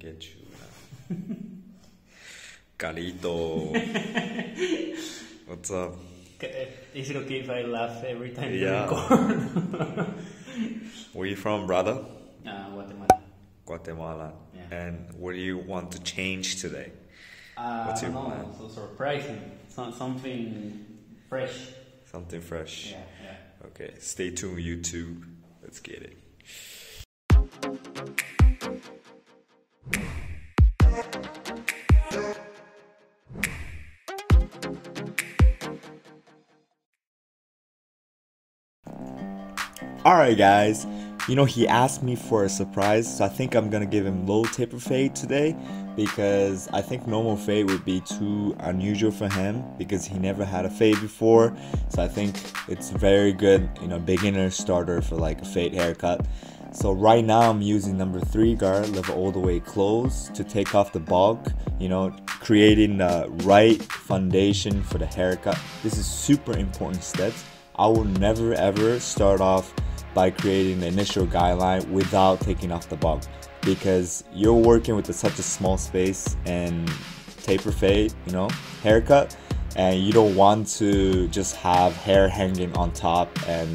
get you now. Carito. What's up? Is it okay if I laugh every time you Yeah. record? Where you from, brother? Guatemala. Guatemala. Yeah. And what do you want to change today? What's your I don't know, plan? so surprising. Something fresh. Something fresh. Yeah. Okay, stay tuned, YouTube. Let's get it. Alright guys, he asked me for a surprise, so I think I'm gonna give him low taper fade today because I think normal fade would be too unusual for him because he never had a fade before. So I think it's very good, beginner starter for like a fade haircut. So right now I'm using number 3 guard, level all the way close to take off the bulk, creating the right foundation for the haircut. This is super important steps. I will never ever start off by creating the initial guideline without taking off the bulk because you're working with such a small space and taper fade, haircut, and you don't want to just have hair hanging on top and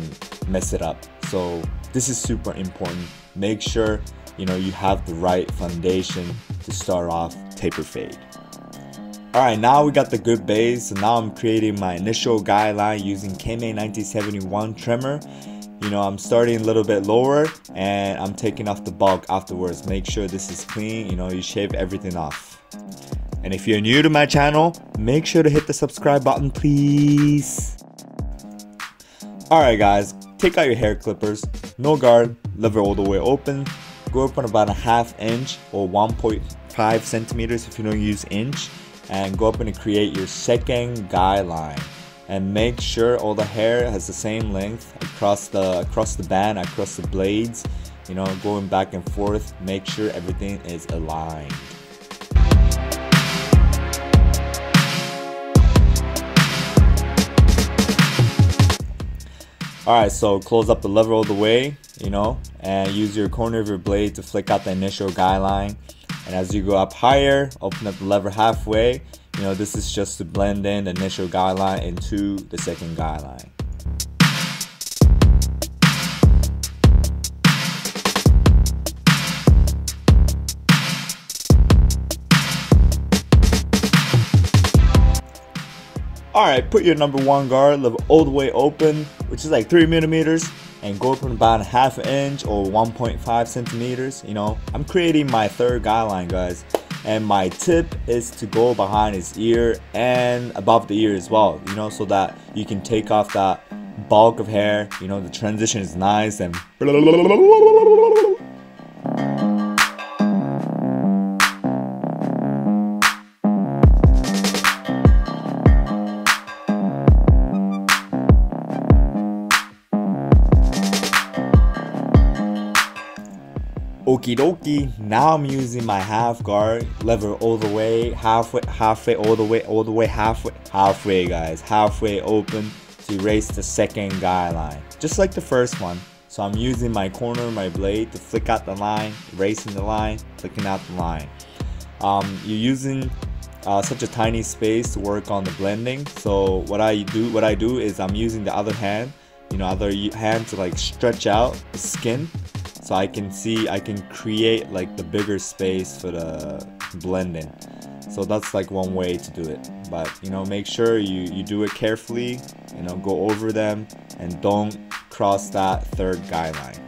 mess it up. So this is super important. Make sure you have the right foundation to start off taper fade. Alright, now we got the good base, so now I'm creating my initial guideline using KMA 1971 trimmer. I'm starting a little bit lower and I'm taking off the bulk afterwards. Make sure this is clean, you shave everything off. And if you're new to my channel, make sure to hit the subscribe button, please. Alright guys, take out your hair clippers, no guard, lever all the way open, go up on about a ½ inch or 1.5 centimeters if you don't use inch, and go up and create your second guideline. And make sure all the hair has the same length across the band, across the blades, going back and forth. Make sure everything is aligned. Alright, so close up the lever all the way, and use your corner of your blade to flick out the initial guideline. And as you go up higher, open up the lever halfway. This is just to blend in the initial guideline into the second guideline. Alright, put your number 1 guard, level all the way open, which is like 3 millimeters, and go open about a ½ inch or 1.5 centimeters. I'm creating my third guideline, guys. And my tip is to go behind his ear and above the ear as well, so that you can take off that bulk of hair. The transition is nice and okie dokie. Now I'm using my half guard, lever all the way, halfway, all the way, halfway guys, halfway open to erase the second guideline, just like the first one. So I'm using my corner of my blade to flick out the line, erasing the line, flicking out the line. You're using such a tiny space to work on the blending. So what I do is I'm using the other hand, to like stretch out the skin. So I can create like the bigger space for the blending. So that's like one way to do it. But make sure you do it carefully, go over them and don't cross that third guideline.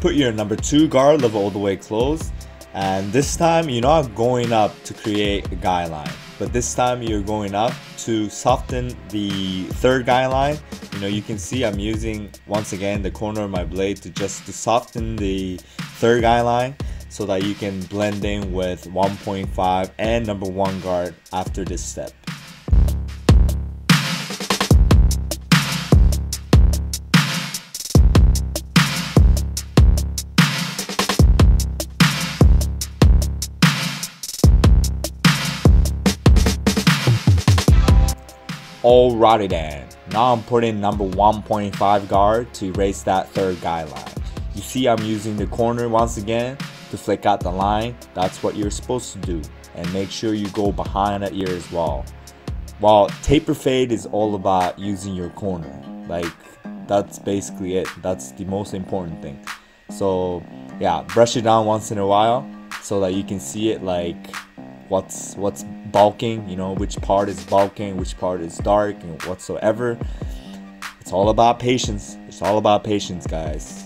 Put your number 2 guard, level all the way close, and this time you're not going up to create a guideline, but this time you're going up to soften the third guideline. You can see I'm using once again the corner of my blade to soften the third guideline so that you can blend in with 1.5 and number 1 guard after this step. Alrighty then, now I'm putting number 1.5 guard to erase that third guideline. You see I'm using the corner once again to flick out the line. That's what you're supposed to do, and make sure you go behind that ear as well. While taper fade is all about using your corner, like that's basically it. That's the most important thing. So yeah, brush it down once in a while so that you can see it, like what's bulking, you know, which part is bulking, which part is dark, and whatsoever. It's all about patience. It's all about patience, guys.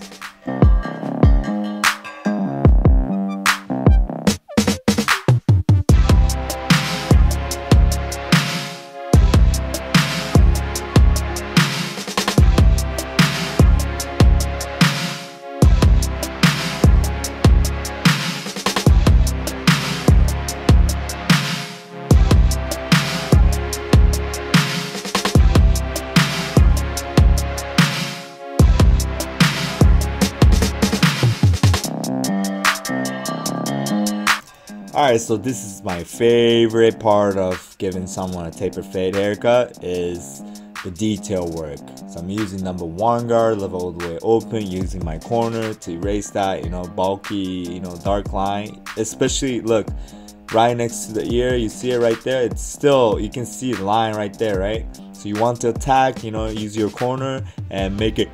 Alright, so this is my favorite part of giving someone a taper fade haircut, is the detail work. So I'm using number 1 guard, level all the way open, using my corner to erase that, you know, bulky, you know, dark line. Especially, look, right next to the ear, you see it right there? It's still, you can see the line right there, right? So you want to attack, you know, use your corner and make it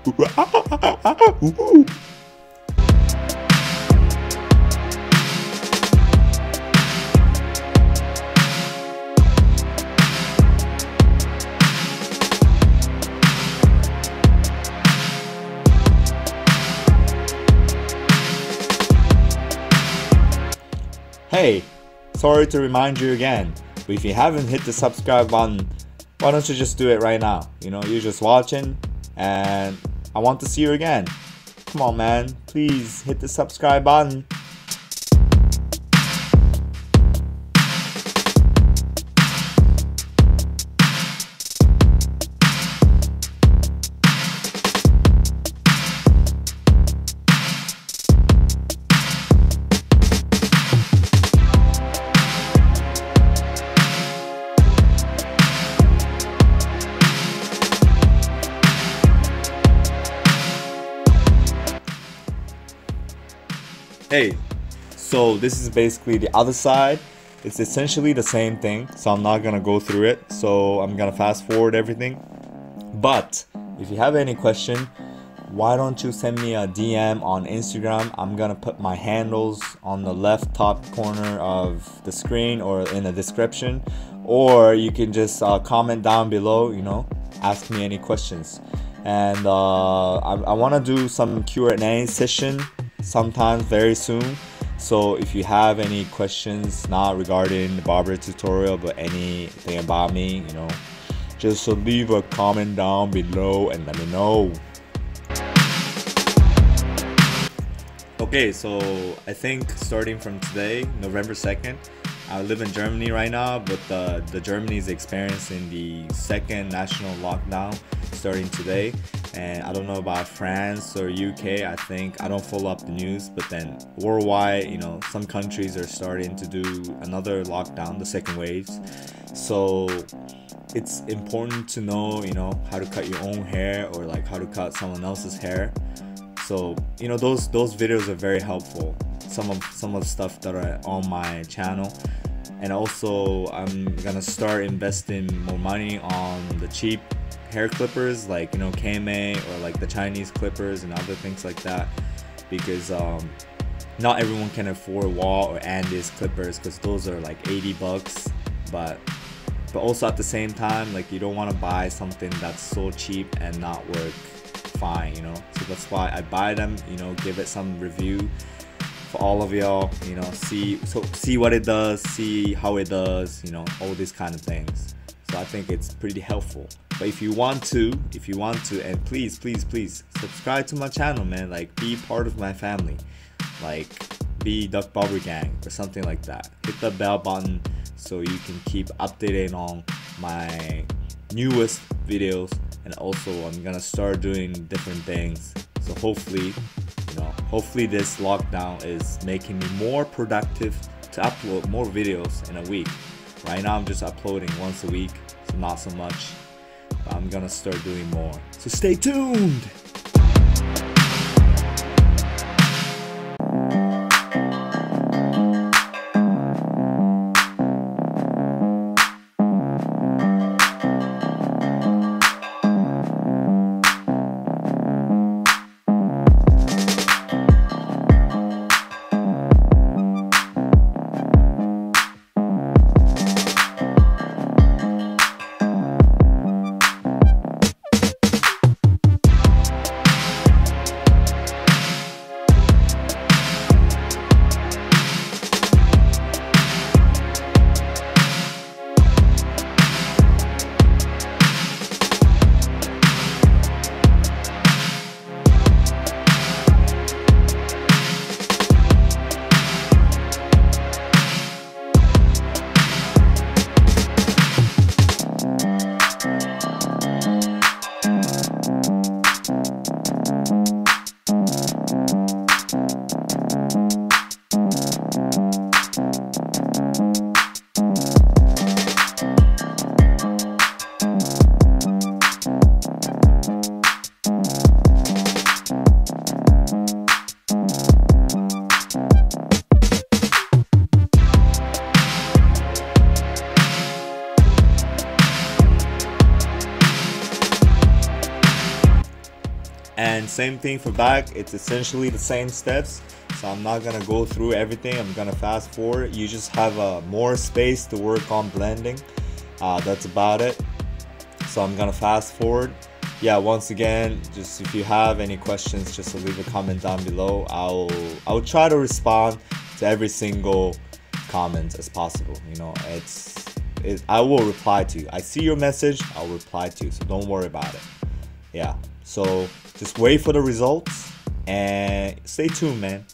Hey, sorry to remind you again, but if you haven't hit the subscribe button, why don't you just do it right now? You know, you're just watching and I want to see you again. Come on, man, please hit the subscribe button. Hey, so this is basically the other side. It's essentially the same thing, so I'm not gonna go through it, so I'm gonna fast forward everything. But if you have any question, why don't you send me a DM on Instagram? I'm gonna put my handles on the left top corner of the screen or in the description, or you can just comment down below, you know, ask me any questions. And I want to do some Q&A session sometime very soon. So if you have any questions, not regarding the barber tutorial but anything about me, you know, just leave a comment down below and let me know. Okay, so I think starting from today, November 2nd, I live in Germany right now, but the Germany is experiencing the second national lockdown starting today. And I don't know about France or UK. I think, I don't follow up the news, but then worldwide, you know, some countries are starting to do another lockdown, the second waves. So it's important to know, you know, how to cut your own hair or like how to cut someone else's hair. So, you know, those videos are very helpful. Some of the stuff that are on my channel. And also I'm gonna start investing more money on the cheap hair clippers, like, you know, KMA or like the Chinese clippers and other things like that, because not everyone can afford Wall or Andes clippers, because those are like 80 bucks. But also at the same time, like, you don't want to buy something that's so cheap and not work fine, you know. So that's why I buy them, you know, give it some review for all of y'all, you know, see what it does, see how it does, you know, all these kind of things. So I think it's pretty helpful. But if you want to, and please subscribe to my channel, man. Like, be part of my family, like be Duck Barber Gang or something like that. Hit the bell button so you can keep updated on my newest videos. And also I'm gonna start doing different things, so hopefully, you know, hopefully this lockdown is making me more productive to upload more videos in a week. Right now I'm just uploading once a week, so not so much. but I'm gonna start doing more. So stay tuned! And same thing for back, it's essentially the same steps, so I'm not gonna go through everything. I'm gonna fast forward. You just have more space to work on blending. That's about it. So I'm gonna fast forward. Yeah, once again, just if you have any questions, just leave a comment down below. I'll try to respond to every single comment as possible. You know, I will reply to you. I see your message, I'll reply to you, so don't worry about it. Yeah, so just wait for the results and stay tuned, man.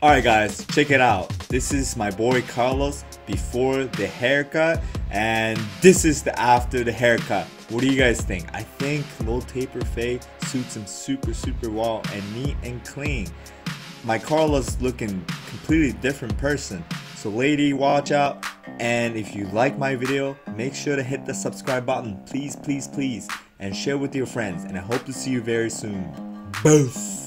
Alright guys, check it out. This is my boy Carlos before the haircut, and this is the after the haircut. What do you guys think? I think low taper fade suits him super well and neat and clean. My Carlos looking completely different person. So lady, watch out. And if you like my video, make sure to hit the subscribe button, please, please, please, and share with your friends. And I hope to see you very soon. Both.